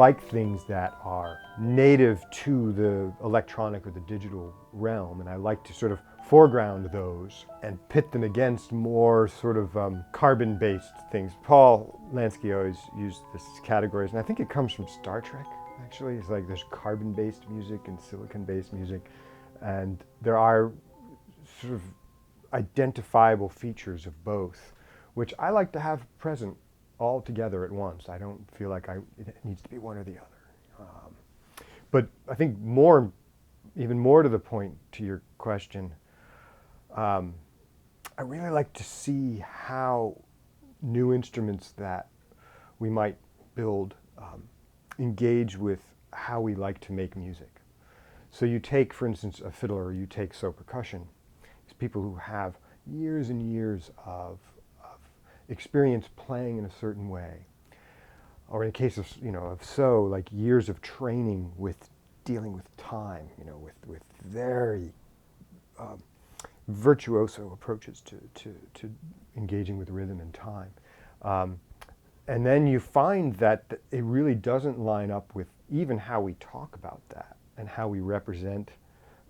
like things that are native to the electronic or the digital realm, and I like to sort of foreground those and pit them against more sort of carbon-based things. Paul Lansky always used this categories, and I think it comes from Star Trek, actually. It's like there's carbon-based music and silicon-based music, and there are sort of identifiable features of both, which I like to have present all together at once. I don't feel like it needs to be one or the other. But I think even more to the point to your question, I really like to see how new instruments that we might build engage with how we like to make music. So you take, for instance, a fiddler, or you take percussion. It's people who have years and years of experience playing in a certain way. Or in the case of, like years of training with dealing with time, with very virtuoso approaches to engaging with rhythm and time. And then you find that it really doesn't line up with even how we talk about that and how we represent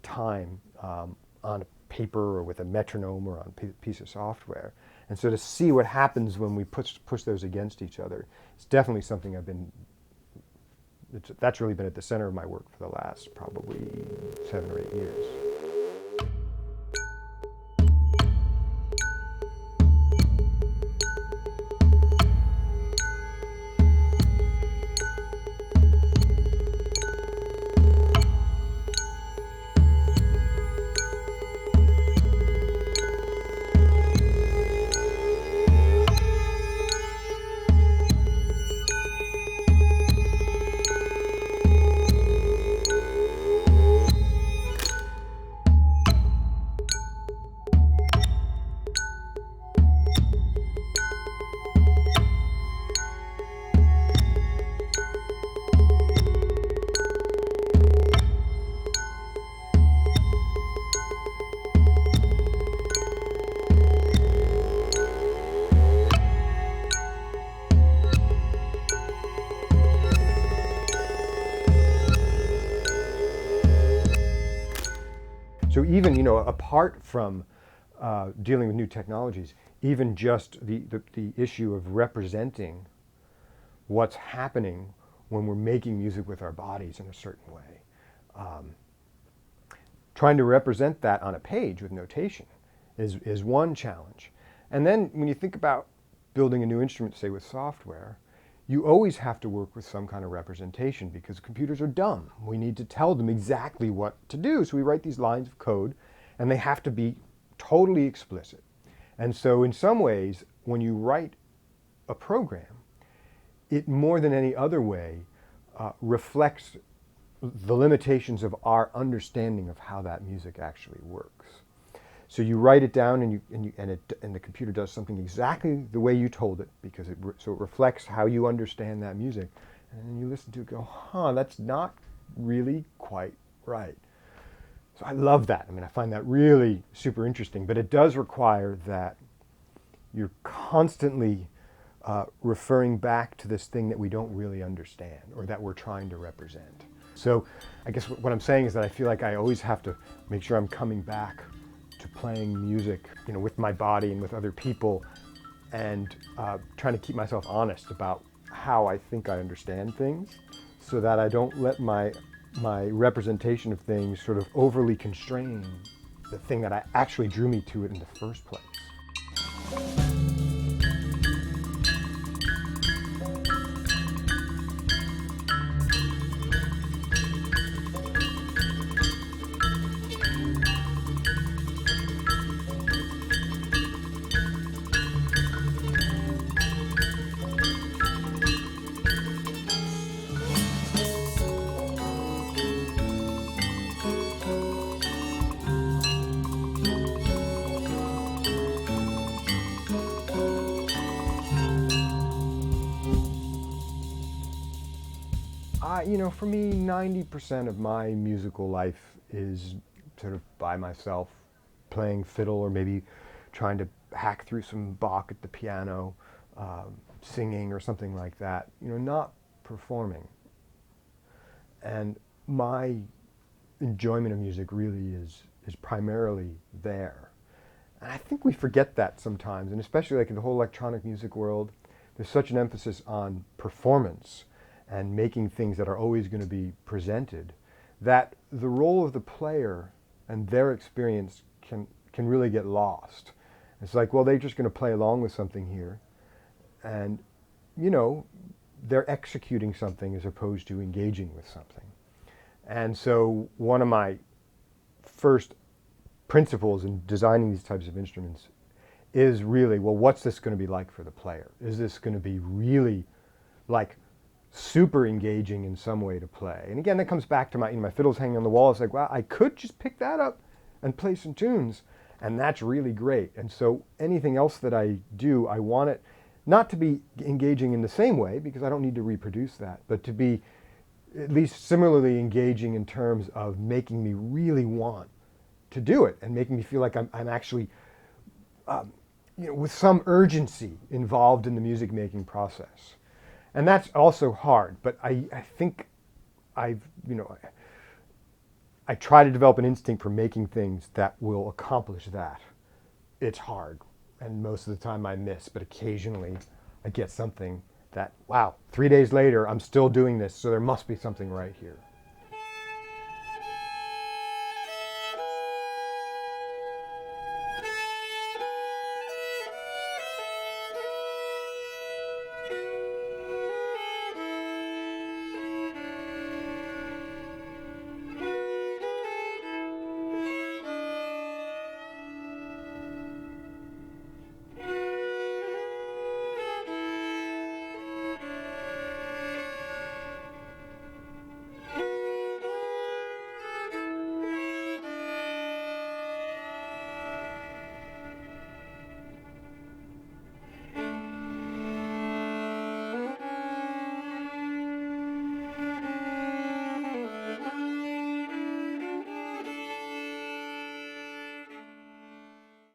time on a paper or with a metronome or on a piece of software. And so to see what happens when we push those against each other, it's definitely something that's really been at the center of my work for the last probably 7 or 8 years. So even, apart from dealing with new technologies, even just the issue of representing what's happening when we're making music with our bodies in a certain way. Trying to represent that on a page with notation is one challenge. And then when you think about building a new instrument, say with software, you always have to work with some kind of representation because computers are dumb. We need to tell them exactly what to do. So we write these lines of code and they have to be totally explicit. And so in some ways, when you write a program, it more than any other way reflects the limitations of our understanding of how that music actually works. So you write it down and the computer does something exactly the way you told it because it reflects how you understand that music. And then you listen to it and go, that's not really quite right. So I love that. I find that really super interesting, but it does require that you're constantly referring back to this thing that we don't really understand or that we're trying to represent. So I guess what I'm saying is that I feel like I always have to make sure I'm coming back to playing music, with my body and with other people, and trying to keep myself honest about how I think I understand things, so that I don't let my representation of things sort of overly constrain the thing that actually drew me to it in the first place. For me, 90% of my musical life is sort of by myself, playing fiddle or maybe trying to hack through some Bach at the piano, singing or something like that. Not performing. And my enjoyment of music really is primarily there. And I think we forget that sometimes, and especially like in the whole electronic music world, there's such an emphasis on performance and making things that are always going to be presented, that the role of the player and their experience can really get lost. It's like, well, they're just going to play along with something here, and you know, they're executing something as opposed to engaging with something. And so one of my first principles in designing these types of instruments is really, well, what's this going to be like for the player? Is this going to be really like super engaging in some way to play? And again, that comes back to my fiddle's hanging on the wall. It's like, well, I could just pick that up and play some tunes, and that's really great. And so anything else that I do, I want it not to be engaging in the same way, because I don't need to reproduce that, but to be at least similarly engaging in terms of making me really want to do it and making me feel like I'm actually with some urgency involved in the music making process. And that's also hard, but I think I've, I try to develop an instinct for making things that will accomplish that. It's hard, and most of the time I miss, but occasionally I get something that, wow, 3 days later I'm still doing this, so there must be something right here.